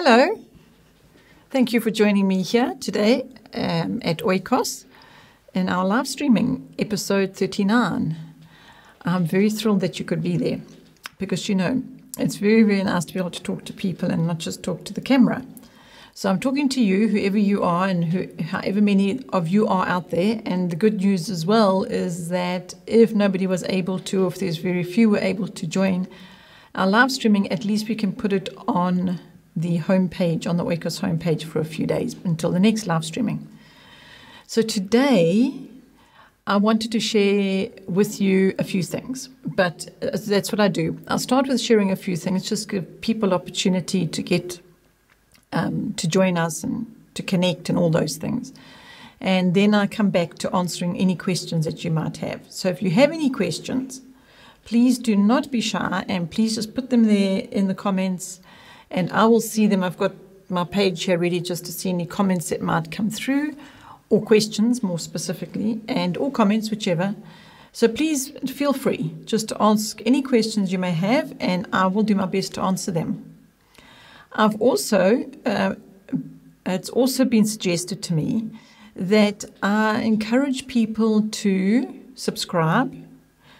Hello, thank you for joining me here today at Oikos in our live streaming episode 39. I'm very thrilled that you could be there because, it's very, very nice to be able to talk to people and not just talk to the camera. So I'm talking to you, whoever you are and however many of you are out there. And the good news as well is that if nobody was able to, or if there's very few were able to join our live streaming, at least we can put it on the homepage, on the Oikos homepage for a few days until the next live streaming. So today, I wanted to share with you a few things, but that's what I do. I'll start with sharing a few things, just give people opportunity to get to join us and to connect and all those things. And then I come back to answering any questions that you might have. So if you have any questions, please do not be shy and please just put them there in the comments and I will see them. I've got my page here ready just to see any comments that might come through, or questions more specifically, and or comments, whichever. So please feel free just to ask any questions you may have, and I will do my best to answer them. I've also, it's also been suggested to me that I encourage people to subscribe.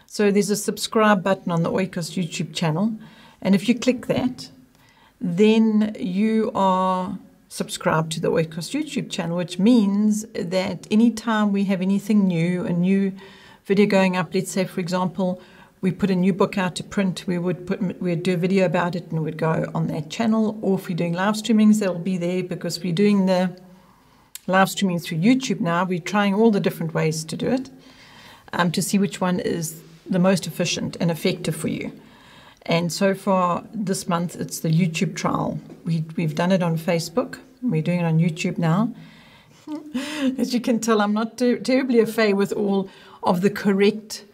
So there's a subscribe button on the Oikos YouTube channel, and if you click that, then you are subscribed to the Oikos YouTube channel, which means that anytime we have anything new, a new video going up, let's say, for example, we put a new book out to print, we'd do a video about it and it would go on that channel. Or if we're doing live streamings, they'll be there because we're doing the live streaming through YouTube now. We're trying all the different ways to do it to see which one is the most efficient and effective for you. And so far this month, it's the YouTube trial. We've done it on Facebook. We're doing it on YouTube now. As you can tell, I'm not terribly au fait with all of the correct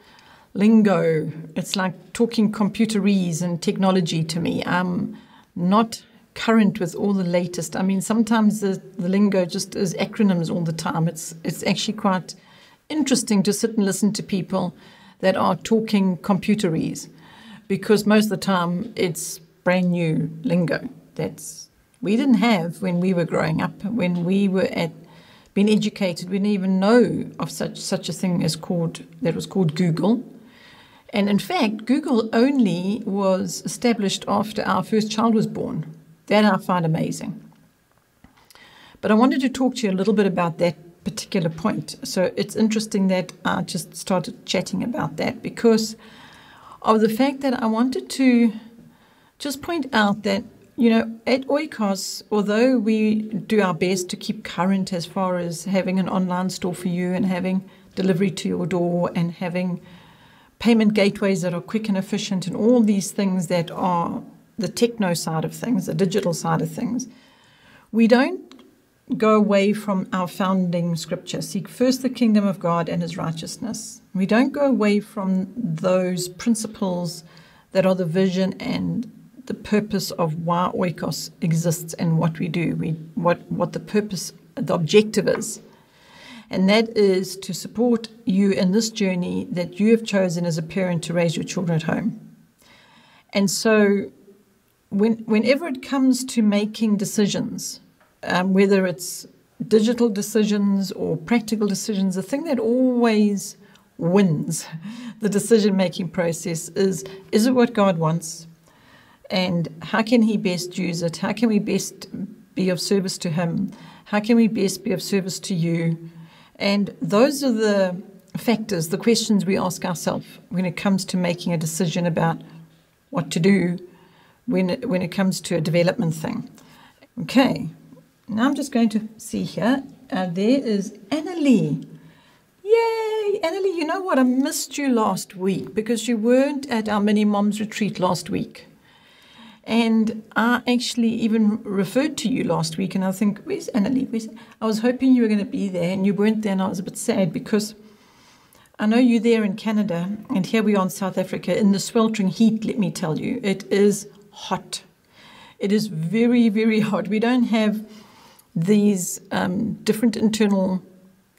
lingo. It's like talking computerese and technology to me. I'm not current with all the latest. I mean, sometimes the lingo just is acronyms all the time. It's actually quite interesting to sit and listen to people that are talking computerese, because most of the time it's brand new lingo that's we didn't have when we were growing up. When we were being educated, we didn't even know of such a thing as that was called Google. And in fact, Google only was established after our first child was born. That I find amazing. But I wanted to talk to you a little bit about that particular point. So it's interesting that I just started chatting about that because of the fact that I wanted to just point out that, at Oikos, although we do our best to keep current as far as having an online store for you and having delivery to your door and having payment gateways that are quick and efficient and all these things that are the techno side of things, the digital side of things, we don't go away from our founding scripture. Seek first the kingdom of God and his righteousness. We don't go away from those principles that are the vision and the purpose of why Oikos exists and what we do, what the purpose, the objective is. And that is to support you in this journey that you have chosen as a parent to raise your children at home. And so whenever it comes to making decisions, whether it's digital decisions or practical decisions, the thing that always wins the decision-making process is it what God wants? And how can he best use it? How can we best be of service to him? How can we best be of service to you? And those are the factors, the questions we ask ourselves when it comes to making a decision about what to do when it comes to a development thing. Okay. Now I'm just going to see here. There is Annalie. Yay! Annalie, you know what? I missed you last week because you weren't at our mini moms retreat last week. And I actually even referred to you last week and I think, where's Annalie? I was hoping you were going to be there and you weren't there and I was a bit sad because I know you're there in Canada and here we are in South Africa in the sweltering heat, let me tell you. It is hot. It is very, very hot. We don't have these different internal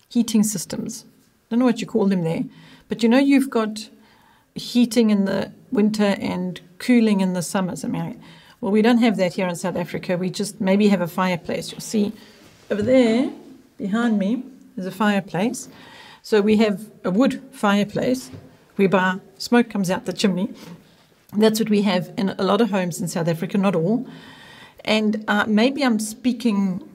heating systems. I don't know what you call them there. But you've got heating in the winter and cooling in the summers. I mean, Well, we don't have that here in South Africa. We just maybe have a fireplace. You'll see over there behind me is a fireplace. So we have a wood fireplace whereby smoke comes out the chimney. That's what we have in a lot of homes in South Africa, not all. And maybe I'm speaking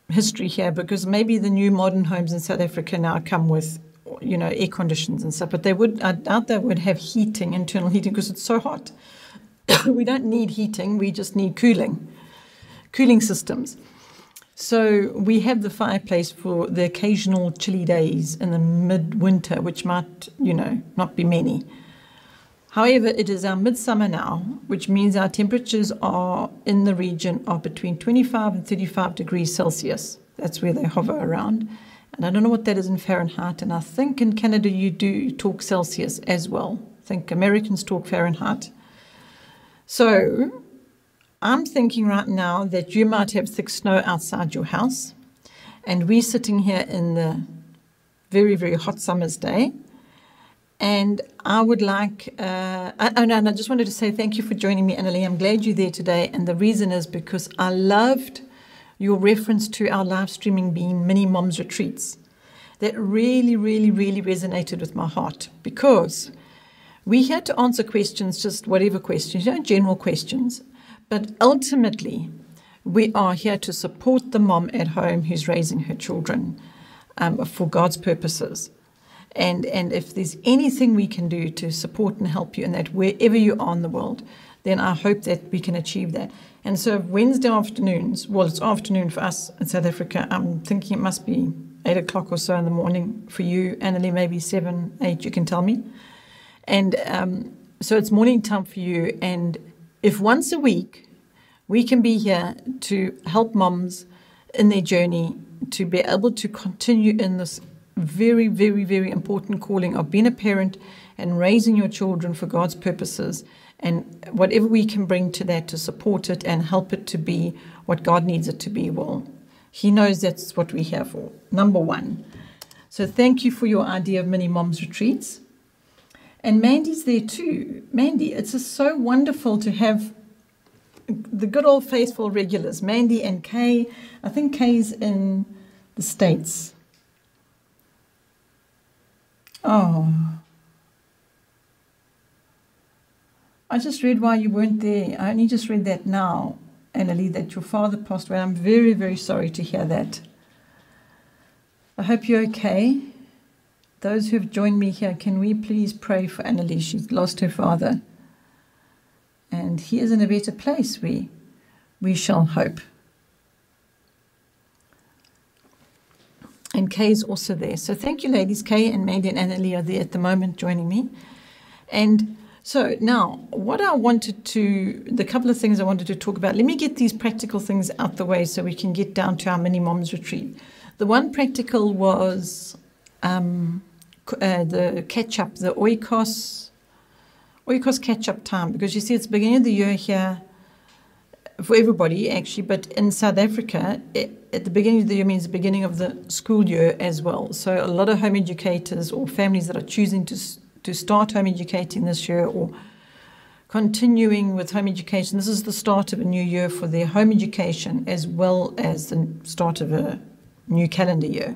history here, because maybe the new modern homes in South Africa now come with, air conditions and stuff. But I doubt they would have heating, internal heating, because it's so hot. We don't need heating. We just need cooling systems. So we have the fireplace for the occasional chilly days in the midwinter, which might, not be many. However, it is our midsummer now, which means our temperatures are in the region of between 25 and 35 degrees Celsius. That's where they hover around. And I don't know what that is in Fahrenheit. And I think in Canada you do talk Celsius as well. I think Americans talk Fahrenheit. So I'm thinking right now that you might have thick snow outside your house. And we're sitting here in the very, very hot summer's day. And I would like, and I just wanted to say thank you for joining me, Annalie. I'm glad you're there today. And the reason is because I loved your reference to our live streaming being mini moms retreats. That really, really, really resonated with my heart, because we had to answer questions, just whatever questions, general questions. But ultimately, we are here to support the mom at home who's raising her children for God's purposes. And if there's anything we can do to support and help you in that, wherever you are in the world, then I hope that we can achieve that. And so Wednesday afternoons, well, it's afternoon for us in South Africa. I'm thinking it must be 8 o'clock or so in the morning for you, Annalie, maybe 7, 8, you can tell me. And so it's morning time for you. And if once a week we can be here to help moms in their journey to be able to continue in this very, very, very important calling of being a parent and raising your children for God's purposes, and whatever we can bring to that to support it and help it to be what God needs it to be, well, He knows that's what we're here for, number one. So thank you for your idea of mini moms retreats. And Mandy's there too. Mandy, it's just so wonderful to have the good old faithful regulars, Mandy and Kay. I think Kay's in the States. Oh, I just read why you weren't there. I only just read that now, Annalie, that your father passed away. I'm very, very sorry to hear that. I hope you're okay. Those who have joined me here, can we please pray for Annalie? She's lost her father. And he is in a better place, we shall hope. And Kay is also there. So thank you, ladies. Kay and Mandy and Annalie are there at the moment joining me. And so now, the couple of things I wanted to talk about, let me get these practical things out the way so we can get down to our mini moms retreat. The one practical was the catch-up, the Oikos catch-up time, because you see it's the beginning of the year here for everybody, actually, but in South Africa, at the beginning of the year means the beginning of the school year as well. So a lot of home educators or families that are choosing to start home educating this year or continuing with home education, this is the start of a new year for their home education as well as the start of a new calendar year.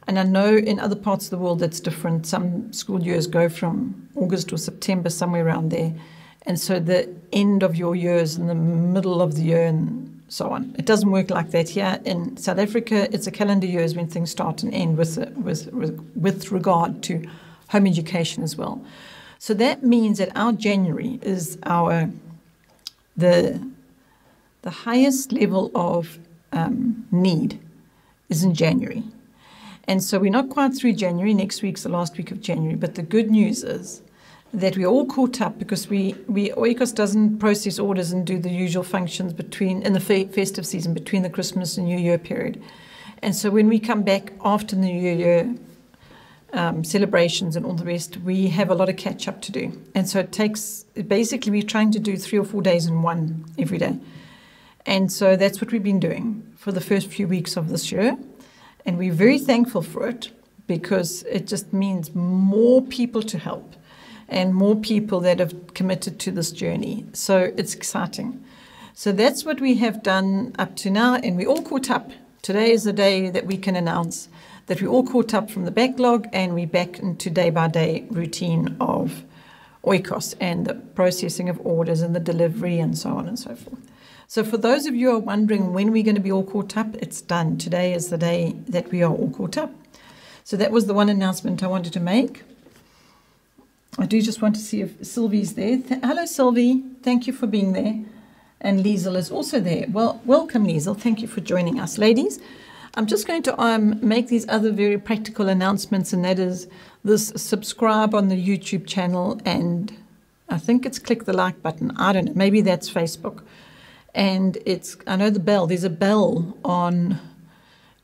And I know in other parts of the world that's different. Some school years go from August or September, somewhere around there. And so the end of your year is in the middle of the year and so on. It doesn't work like that here. In South Africa, it's a calendar year is when things start and end with regard to home education as well. So that means that our January is the highest level of need is in January. And so we're not quite through January. Next week's the last week of January. But the good news is that we're all caught up because Oikos doesn't process orders and do the usual functions in the festive season between the Christmas and New Year period. And so when we come back after the New Year celebrations and all the rest, we have a lot of catch up to do. And so basically we're trying to do 3 or 4 days in one every day. And so that's what we've been doing for the first few weeks of this year. And we're very thankful for it because it just means more people to help and more people that have committed to this journey. So it's exciting. So that's what we have done up to now, and we're all caught up. Today is the day that we can announce that we're all caught up from the backlog, and we're back into day-by-day routine of Oikos and the processing of orders and the delivery and so on and so forth. So for those of you who are wondering when we're going to be all caught up, it's done. Today is the day that we are all caught up. So that was the one announcement I wanted to make. I do just want to see if Sylvie's there. Hello, Sylvie. Thank you for being there. And Liesel is also there. Well, welcome, Liesel. Thank you for joining us. Ladies, I'm just going to make these other very practical announcements, and that is this: subscribe on the YouTube channel, and I think it's click the like button. I don't know. Maybe that's Facebook. And I know the bell. There's a bell on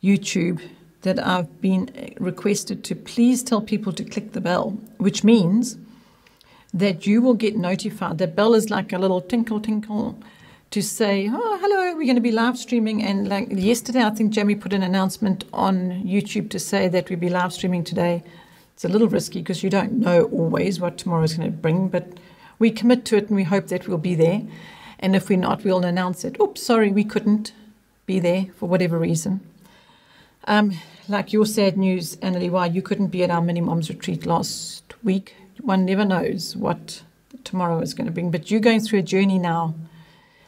YouTube that I've been requested to please tell people to click the bell, which means that you will get notified. The bell is like a little tinkle, tinkle to say, oh, hello, we're going to be live streaming. And like yesterday, I think Jamie put an announcement on YouTube to say that we'll be live streaming today. It's a little risky because you don't know always what tomorrow is going to bring, but we commit to it and we hope that we'll be there. And if we're not, we'll announce it. Oops, sorry, we couldn't be there for whatever reason. Like your sad news, Annalie, why you couldn't be at our mini moms retreat last week. One never knows what tomorrow is going to bring. But you're going through a journey now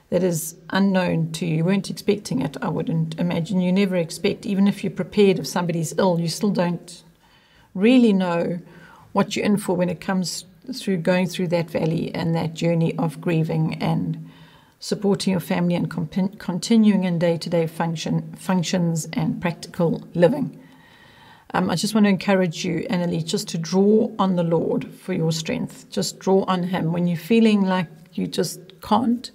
that is unknown to you. You weren't expecting it, I wouldn't imagine. You never expect, even if you're prepared, if somebody's ill, you still don't really know what you're in for when it comes through going through that valley and that journey of grieving and supporting your family and continuing in day-to-day functions and practical living. I just want to encourage you, Annalie, just to draw on the Lord for your strength. Just draw on Him. When you're feeling like you just can't,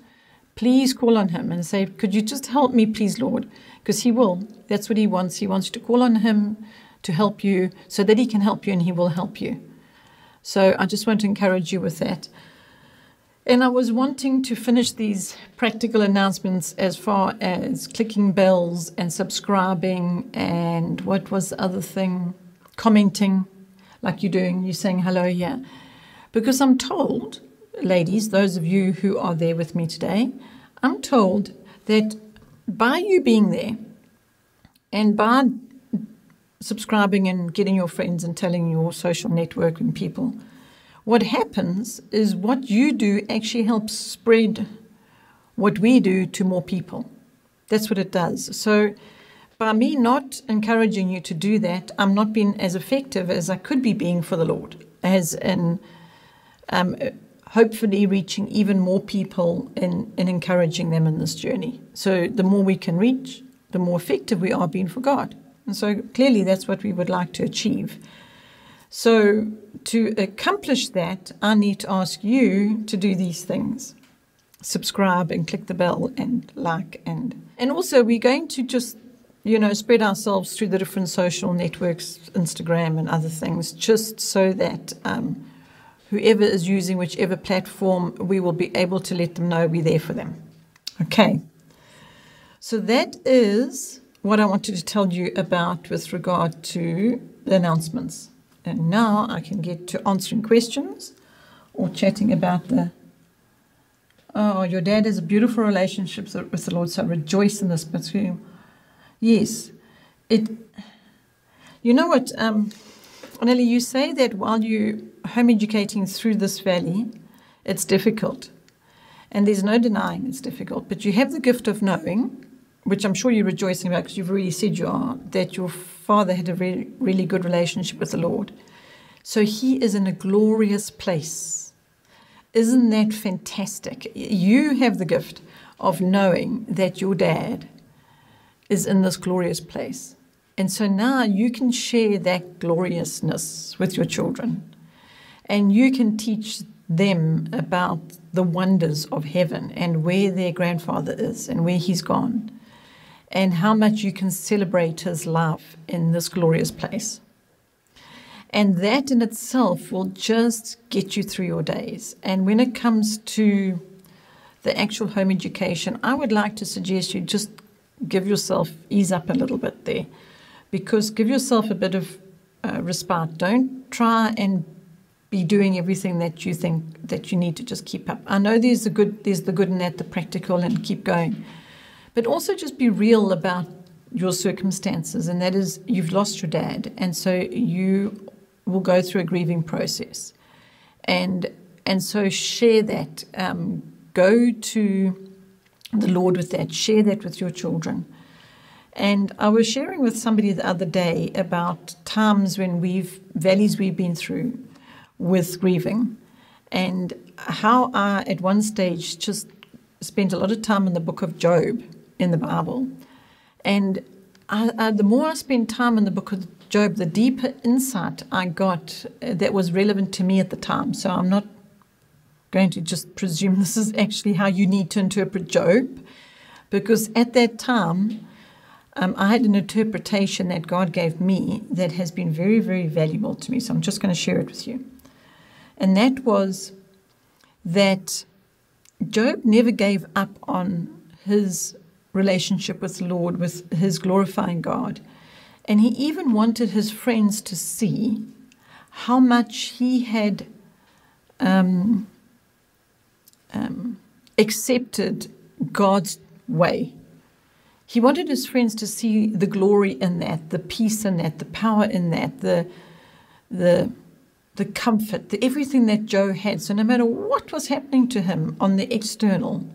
please call on Him and say, could you just help me, please, Lord? Because He will. That's what He wants. He wants you to call on Him to help you so that He can help you and He will help you. So I just want to encourage you with that. And I was wanting to finish these practical announcements as far as clicking bells and subscribing and what was the other thing? Commenting like you're doing. You're saying hello here. Because I'm told, ladies, those of you who are there with me today, I'm told that by you being there and by subscribing and getting your friends and telling your social networking people, what happens is what you do actually helps spread what we do to more people. That's what it does. So by me not encouraging you to do that, I'm not being as effective as I could be being for the Lord, as in hopefully reaching even more people and encouraging them in this journey. So the more we can reach, the more effective we are being for God. And so clearly that's what we would like to achieve. So to accomplish that, I need to ask you to do these things. Subscribe and click the bell and like. And also we're going to just, spread ourselves through the different social networks, Instagram and other things, just so that whoever is using whichever platform, we will be able to let them know we're there for them. Okay. So that is what I wanted to tell you about with regard to the announcements. And now I can get to answering questions or chatting about your dad has a beautiful relationship with the Lord, so rejoice in this. But yes, you know what, Anneli, you say that while you're home educating through this valley, it's difficult. And there's no denying it's difficult, but you have the gift of knowing, which I'm sure you're rejoicing about because you've already said you are, that your father had a really, really good relationship with the Lord. So he is in a glorious place. Isn't that fantastic? You have the gift of knowing that your dad is in this glorious place. And so now you can share that gloriousness with your children. And you can teach them about the wonders of heaven and where their grandfather is and where he's gone, and how much you can celebrate his love in this glorious place. And that in itself will just get you through your days. And when it comes to the actual home education, I would like to suggest you just ease up a little bit there, because give yourself a bit of respite. Don't try and be doing everything that you think that you need to just keep up. I know there's the good in that, the practical, and keep going. But also just be real about your circumstances, and that is you've lost your dad, and so you will go through a grieving process. And so share that. Go to the Lord with that. Share that with your children. And I was sharing with somebody the other day about times when valleys we've been through with grieving, and how I at one stage just spent a lot of time in the book of Job in the Bible. And the more I spent time in the book of Job, the deeper insight I got that was relevant to me at the time. So I'm not going to just presume this is actually how you need to interpret Job, because at that time I had an interpretation that God gave me that has been very, very valuable to me. So I'm just going to share it with you. And that was that Job never gave up on his relationship with the Lord, with his glorifying God. And he even wanted his friends to see how much he had accepted God's way. He wanted his friends to see the glory in that, the peace in that, the power in that, the comfort, everything that Job had. So no matter what was happening to him on the external,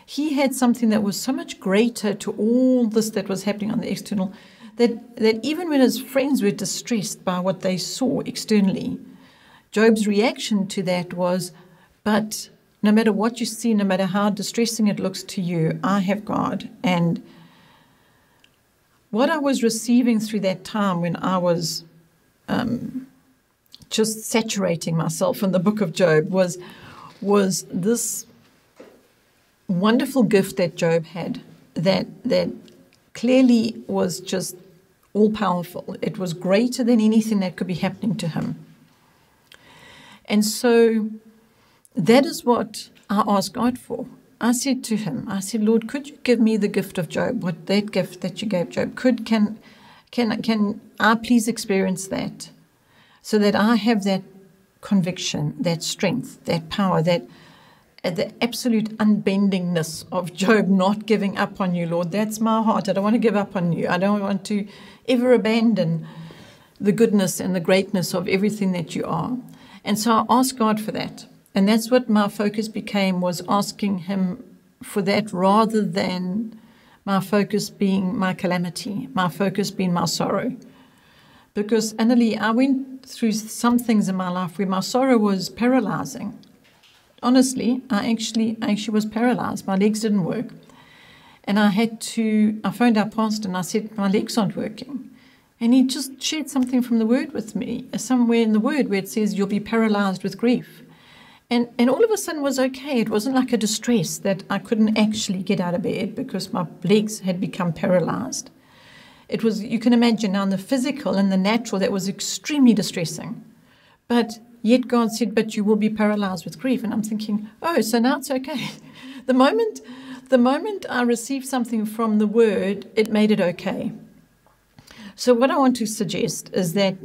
he had something that was so much greater to all this that was happening on the external, that even when his friends were distressed by what they saw externally, Job's reaction to that was, but no matter what you see, no matter how distressing it looks to you, I have God. And what I was receiving through that time when I was just saturating myself in the book of Job was this wonderful gift that Job had that clearly was just all-powerful. It was greater than anything that could be happening to him. And so that is what I asked God for. I said to him, I said, Lord, could you give me the gift of Job, what that gift that you gave Job? Can I please experience that, so that I have that conviction, that strength, that power, that the absolute unbendingness of Job not giving up on you, Lord. That's my heart. I don't want to give up on you. I don't want to ever abandon the goodness and the greatness of everything that you are. And so I asked God for that. And that's what my focus became, was asking him for that, rather than my focus being my calamity, my focus being my sorrow. Because, Annalie, I went through some things in my life where my sorrow was paralyzing. Honestly, I actually was paralyzed. My legs didn't work. And I phoned our pastor and I said, my legs aren't working. And he just shared something from the Word with me, somewhere in the Word where it says you'll be paralyzed with grief. And all of a sudden was okay. It wasn't like a distress that I couldn't actually get out of bed because my legs had become paralyzed. It was, you can imagine now, in the physical and the natural, that was extremely distressing. But yet God said, but you will be paralyzed with grief. And I'm thinking, oh, so now it's okay. The moment I received something from the Word, it made it okay. So what I want to suggest is that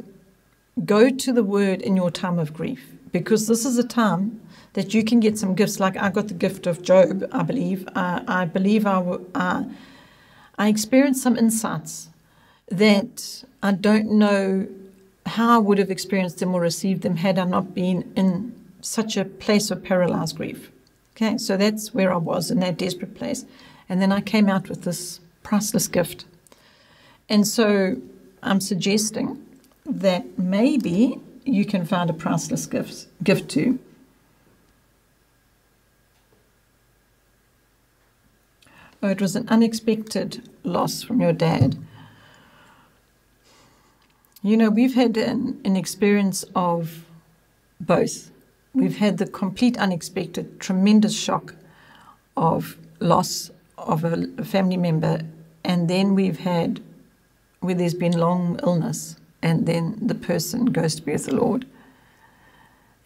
go to the Word in your time of grief, because this is a time that you can get some gifts. Like I got the gift of Job, I believe. I experienced some insights that I don't know how I would have experienced them or received them had I not been in such a place of paralyzed grief. Okay, so that's where I was, in that desperate place. And then I came out with this priceless gift. And so I'm suggesting that maybe you can find a priceless gift too. Oh, it was an unexpected loss from your dad. You know, we've had an experience of both. We've had the complete unexpected, tremendous shock of loss of a family member, and then we've had where there's been long illness, and then the person goes to be with the Lord.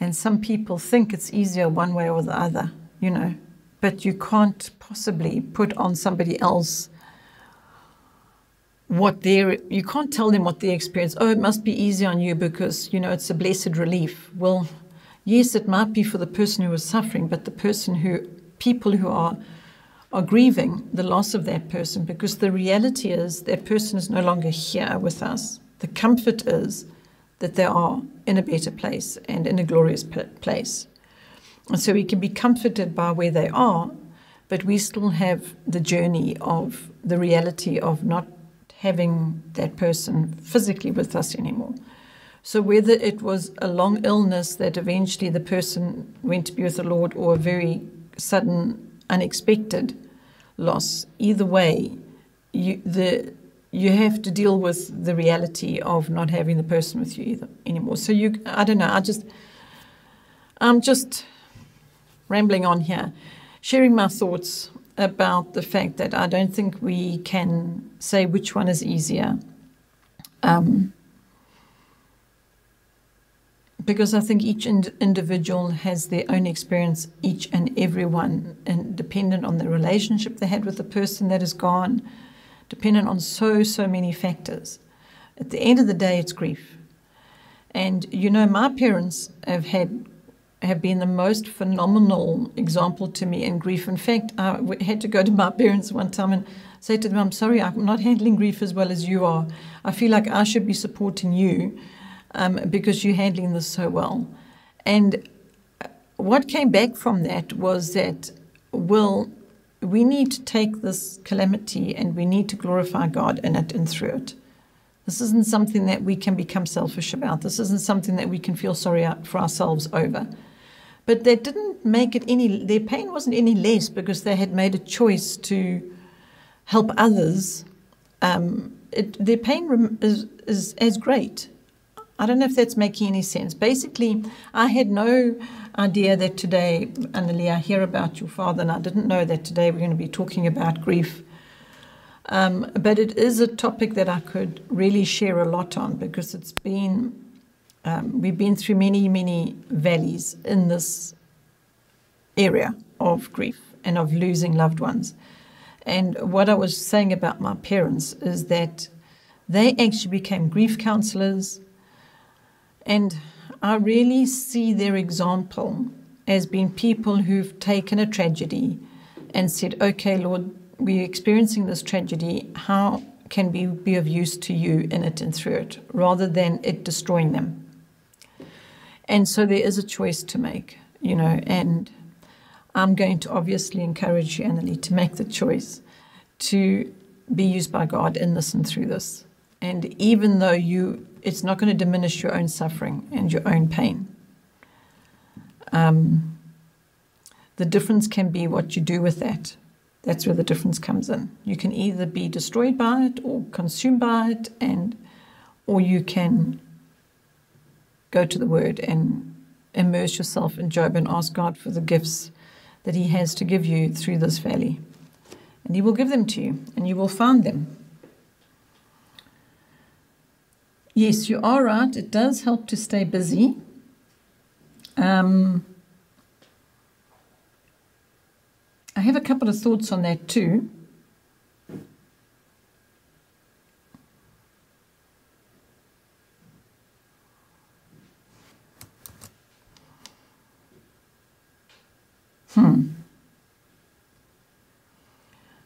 And some people think it's easier one way or the other, you know, but you can't possibly put on somebody else you can't tell them what they experience. Oh, it must be easy on you because, you know, it's a blessed relief. Well, yes, it might be for the person who is suffering, but people who are grieving the loss of that person, because the reality is that person is no longer here with us. The comfort is that they are in a better place and in a glorious place. And so we can be comforted by where they are, but we still have the journey of the reality of not having that person physically with us anymore. So whether it was a long illness that eventually the person went to be with the Lord, or a very sudden, unexpected loss, either way, you have to deal with the reality of not having the person with you anymore. So I don't know, I'm just rambling on here, sharing my thoughts about the fact that I don't think we can say which one is easier. Because I think each individual has their own experience, each and every one, and dependent on the relationship they had with the person that is gone, dependent on so many factors. At the end of the day, it's grief. And, my parents have been the most phenomenal example to me in grief. In fact, I had to go to my parents one time and say to them, I'm sorry, I'm not handling grief as well as you are. I feel like I should be supporting you because you're handling this so well. And what came back from that was that, we need to take this calamity and we need to glorify God in it and through it. This isn't something that we can become selfish about. This isn't something that we can feel sorry for ourselves over. But that didn't make it their pain wasn't any less because they had made a choice to help others. Their pain is as great. I don't know if that's making any sense. Basically, I had no idea that today, Annalie, I hear about your father, and I didn't know that today we're going to be talking about grief. But it is a topic that I could really share a lot on, because it's been, we've been through many valleys in this area of grief and of losing loved ones. And what I was saying about my parents is that they actually became grief counselors. And I really see their example as being people who've taken a tragedy and said, okay, Lord, we're experiencing this tragedy. How can we be of use to you in it and through it, rather than it destroying them? And so there is a choice to make, and I'm going to obviously encourage you, Annalie, to make the choice to be used by God in this and through this. And even though it's not going to diminish your own suffering and your own pain. The difference can be what you do with that. That's where the difference comes in. You can either be destroyed by it or consumed by it, or you can go to the Word and immerse yourself in Job and ask God for the gifts that He has to give you through this valley. And He will give them to you, and you will find them. Yes, you are right. It does help to stay busy. I have a couple of thoughts on that too.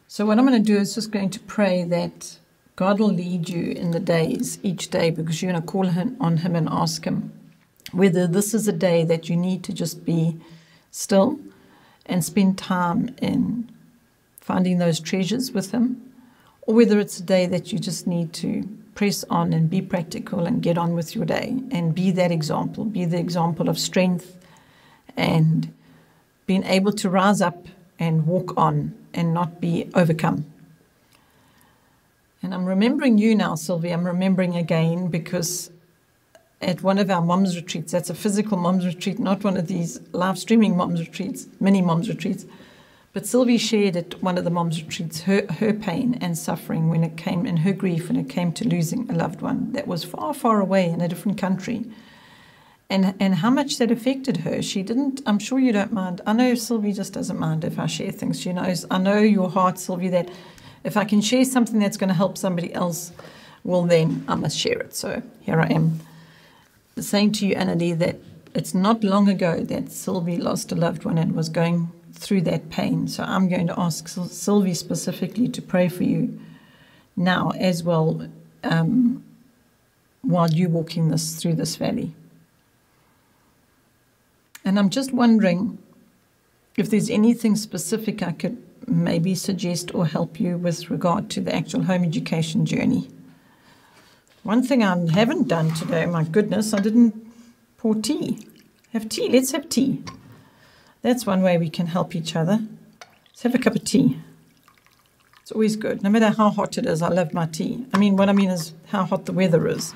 So what I'm going to do is just going to pray that God will lead you in the days, each day, because you're going to call on Him and ask Him whether this is a day that you need to just be still and spend time in finding those treasures with Him, or whether it's a day that you just need to press on and be practical and get on with your day and be that example, be the example of strength and being able to rise up and walk on and not be overcome. And I'm remembering you now, Sylvia. I'm remembering again, because at one of our moms retreats, that's a physical moms retreat, not one of these live streaming moms retreats, mini moms retreats, but Sylvie shared at one of the moms retreats her pain and suffering when it came, in her grief when it came to losing a loved one that was far away in a different country, and how much that affected her. She didn't, I'm sure you don't mind. I know Sylvie just doesn't mind if I share things. She knows, I know your heart, Sylvie, that if I can share something that's going to help somebody else, well, then I must share it. So here I am saying to you, Annalie, that it's not long ago that Sylvie lost a loved one and was going through that pain. So I'm going to ask Sylvie specifically to pray for you now as well, while you're walking through this valley. And I'm just wondering if there's anything specific I could maybe suggest or help you with regard to the actual home education journey. One thing I haven't done today, my goodness, I didn't pour tea. Have tea, let's have tea. That's one way we can help each other. Let's have a cup of tea. It's always good. No matter how hot it is, I love my tea. What I mean is how hot the weather is.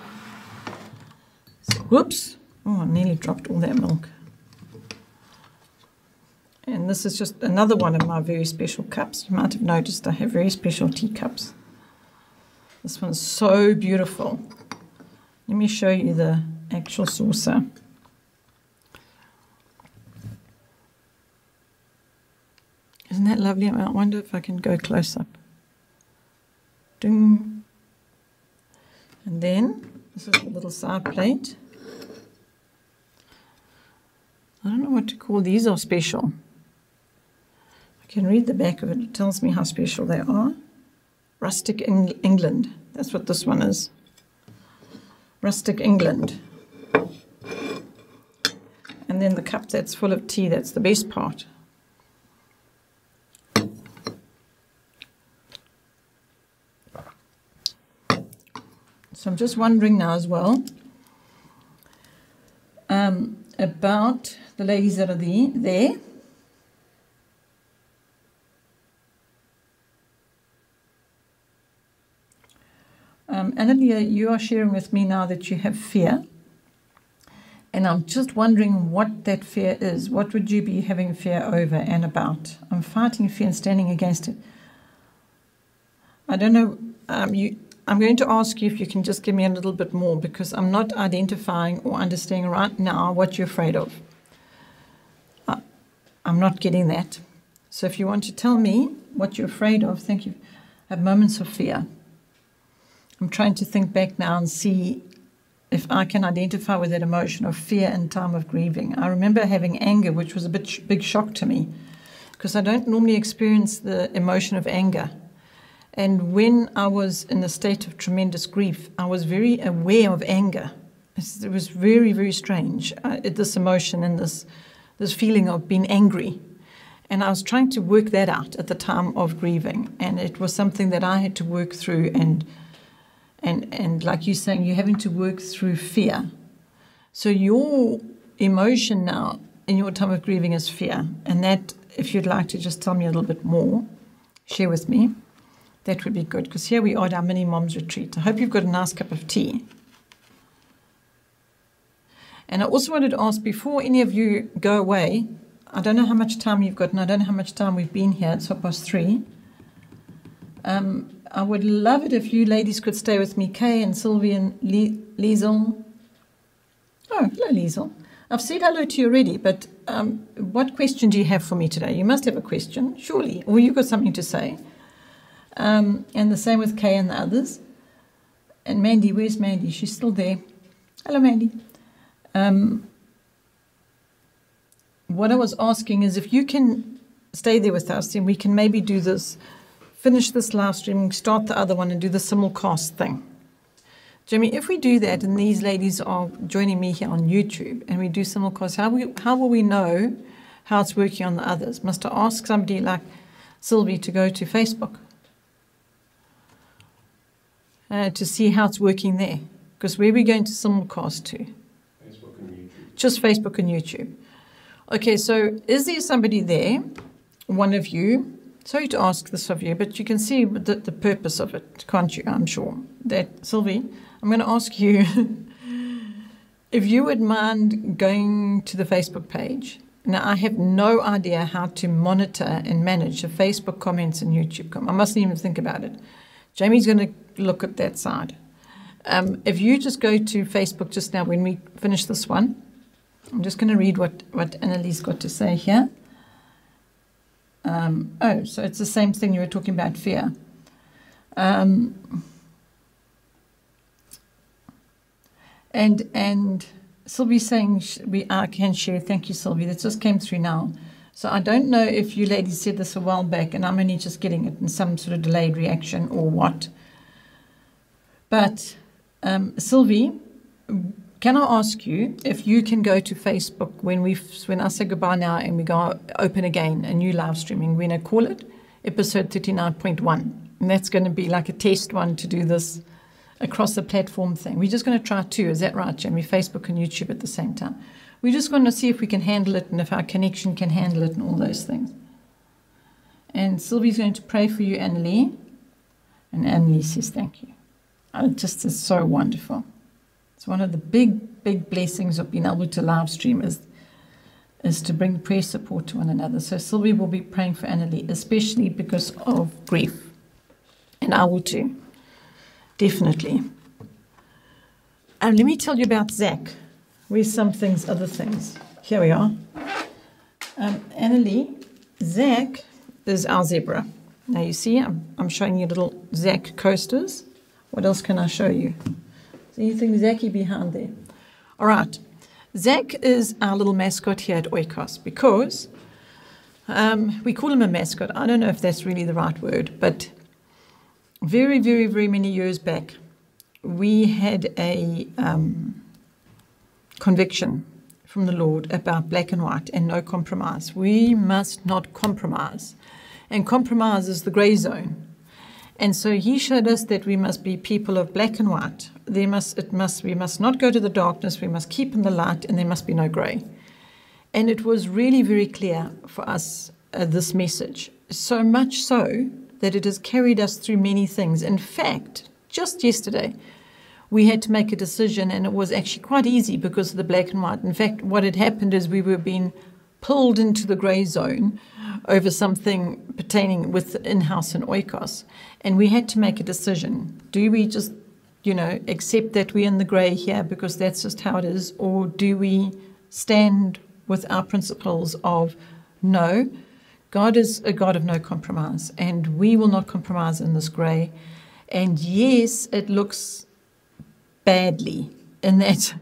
So, whoops. Oh, I nearly dropped all that milk. And this is just another one of my very special cups. You might have noticed I have very special tea cups. This one's so beautiful. Let me show you the actual saucer. Isn't that lovely? I wonder if I can go close up. Ding. And then, this is the little side plate. I don't know what to call these. Are special. I can read the back of it. It tells me how special they are. Rustic England. That's what this one is. Rustic England. And then the cup that's full of tea, that's the best part. So I'm just wondering now as well about the ladies that are there. Annalia, you are sharing with me now that you have fear. And I'm just wondering what that fear is. What would you be having fear over and about? I'm fighting fear and standing against it. I don't know. I'm going to ask you if you can just give me a little bit more, because I'm not identifying or understanding right now what you're afraid of. I'm not getting that. So if you want to tell me what you're afraid of, thank you. I have moments of fear. I'm trying to think back now and see if I can identify with that emotion of fear in time of grieving. I remember having anger, which was a big shock to me, because I don't normally experience the emotion of anger. And when I was in a state of tremendous grief, I was very aware of anger. It was very, very strange, this emotion and this feeling of being angry. And I was trying to work that out at the time of grieving. And it was something that I had to work through. And like you're saying, you're having to work through fear. So your emotion now in your time of grieving is fear. And that, if you'd like to just tell me a little bit more, share with me. That would be good, because here we are at our mini mom's retreat. I hope you've got a nice cup of tea. And I also wanted to ask, before any of you go away, I don't know how much time you've got, and I don't know how much time we've been here. It's 3:30. I would love it if you ladies could stay with me, Kay and Sylvie and Liesel. Oh, hello, Liesel. I've said hello to you already, but what question do you have for me today? You must have a question, surely, or you've got something to say. And the same with Kay and the others. And Mandy, where's Mandy? She's still there. Hello, Mandy. What I was asking is if you can stay there with us, then we can maybe do this, finish this live stream, start the other one and do the simulcast thing. Jimmy, if we do that and these ladies are joining me here on YouTube and we do simulcast, how will we know how it's working on the others? Must I ask somebody like Sylvie to go to Facebook? To see how it's working there. Because where are we going to simulcast to? Facebook and YouTube. Just Facebook and YouTube. Okay, so is there somebody there, one of you, sorry to ask this of you, but you can see the purpose of it, can't you? I'm sure. That, Sylvie, I'm going to ask you if you would mind going to the Facebook page. Now, I have no idea how to monitor and manage the Facebook comments and YouTube comments. I mustn't even think about it. Jamie's going to look at that side. If you just go to Facebook just now when we finish this one, I'm just going to read what Annalise got to say here. So it's the same thing you were talking about, fear. And Sylvie's saying I can share. Thank you, Sylvie. That just came through now. So I don't know if you ladies said this a while back, and I'm only just getting it in some sort of delayed reaction or what. But Sylvie, can I ask you if you can go to Facebook when I say goodbye now and we go open again a new live streaming? We're going to call it episode 39.1, and that's going to be like a test one to do this across the platform thing. We're just going to try two. Is that right, Jamie? Facebook and YouTube at the same time. We're just going to see if we can handle it and if our connection can handle it and all those things. And Sylvie's going to pray for you, Annalie. And Annalie says thank you. It just is so wonderful. It's one of the big, big blessings of being able to live stream is to bring prayer support to one another. So Sylvie will be praying for Annalie, especially because of grief. And I will too. Definitely. And let me tell you about Zach. Where's some things, other things? Here we are. Annalie, Zach is our zebra. Now you see, I'm showing you little Zach coasters. What else can I show you? Is anything Zachy behind there? All right. Zach is our little mascot here at Oikos because we call him a mascot. I don't know if that's really the right word, but very, very, very many years back, we had a conviction from the Lord about black and white and no compromise. We must not compromise. And compromise is the grey zone. And so he showed us that we must be people of black and white. We must not go to the darkness. We must keep in the light, and there must be no grey. And it was really very clear for us, this message. So much so that it has carried us through many things. In fact, just yesterday, we had to make a decision, and it was actually quite easy because of the black and white. In fact, what had happened is we were being pulled into the grey zone over something pertaining with in-house in Oikos. And we had to make a decision. Do we just, accept that we're in the grey here because that's just how it is? Or do we stand with our principles of no, God is a God of no compromise, and we will not compromise in this grey. And yes, it looks badly in that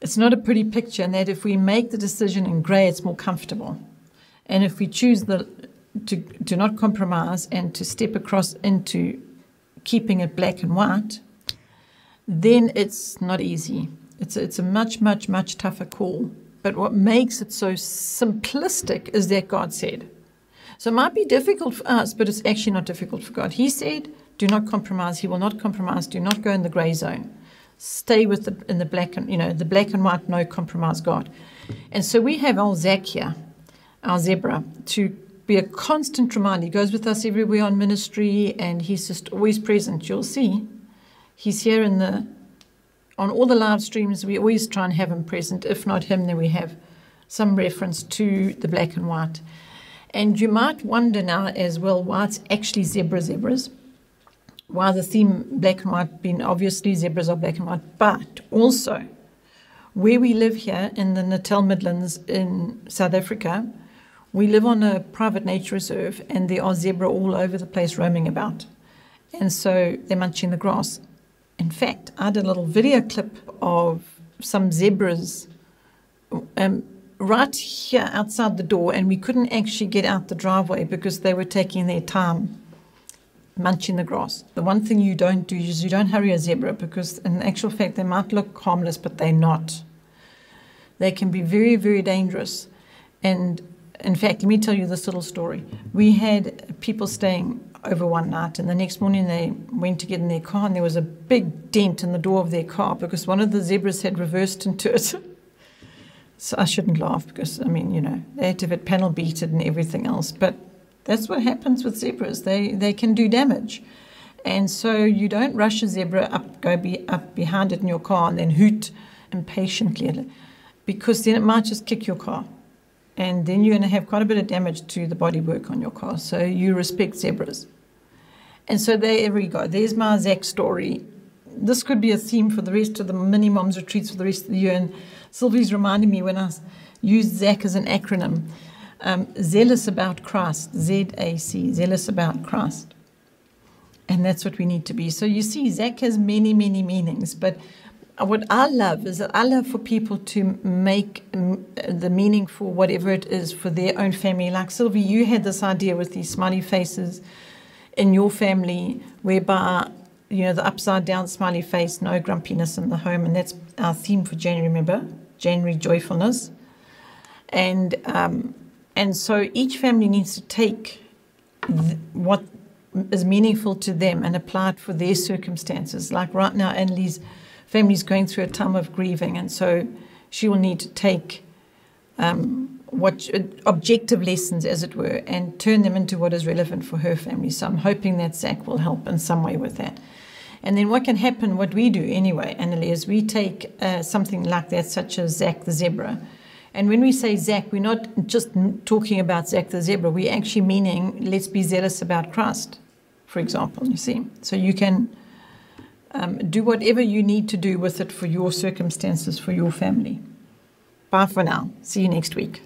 it's not a pretty picture, and that if we make the decision in grey, it's more comfortable. And if we choose to not compromise and to step across into keeping it black and white, then it's not easy. It's a much, much, much tougher call. But what makes it so simplistic is that God said. So it might be difficult for us, but it's actually not difficult for God. He said, do not compromise. He will not compromise. Do not go in the grey zone. Stay in the black and, the black and white, no compromise God. And so we have our Zach here, our zebra, to be a constant reminder. He goes with us everywhere on ministry, and he's just always present. You'll see he's here on all the live streams. We always try and have him present. If not him, then we have some reference to the black and white. And you might wonder now as well why it's actually zebras. Why the theme black and white being obviously zebras are black and white, but also where we live here in the Natal Midlands in South Africa, we live on a private nature reserve, and there are zebra all over the place roaming about. And so they're munching the grass. In fact, I did a little video clip of some zebras right here outside the door, and we couldn't actually get out the driveway because they were taking their time munching the grass. The one thing you don't do is you don't hurry a zebra, because in actual fact they might look harmless, but they're not. They can be very, very dangerous. And in fact, let me tell you this little story. We had people staying over one night, and the next morning they went to get in their car, and there was a big dent in the door of their car because one of the zebras had reversed into it. So I shouldn't laugh because, they had to have it panel beaten and everything else. But that's what happens with zebras. They can do damage. And so you don't rush a zebra go up behind it in your car and then hoot impatiently, because then it might just kick your car. And then you're going to have quite a bit of damage to the bodywork on your car. So you respect zebras. And so there we go. There's my Zach story. This could be a theme for the rest of the mini moms retreats for the rest of the year. And Sylvie's reminding me when I used Zach as an acronym, zealous about Christ, Z-A-C, zealous about Christ. And that's what we need to be. So you see, Zach has many, many meanings. But what I love is that I love for people to make the meaning for whatever it is for their own family. Like Sylvie, you had this idea with these smiley faces in your family, whereby, you know, the upside down smiley face, no grumpiness in the home, and that's our theme for January, remember? January joyfulness. And so each family needs to take what is meaningful to them and apply it for their circumstances. Like right now, Annalie's family is going through a time of grieving, and so she will need to take objective lessons, as it were, and turn them into what is relevant for her family. So I'm hoping that Zach will help in some way with that. And then what can happen, what we do anyway, Annalie, is we take something like that, such as Zach the zebra. And when we say Zach, we're not just talking about Zach the zebra. We're actually meaning, let's be zealous about Christ, for example, you see. So you can do whatever you need to do with it for your circumstances, for your family. Bye for now. See you next week.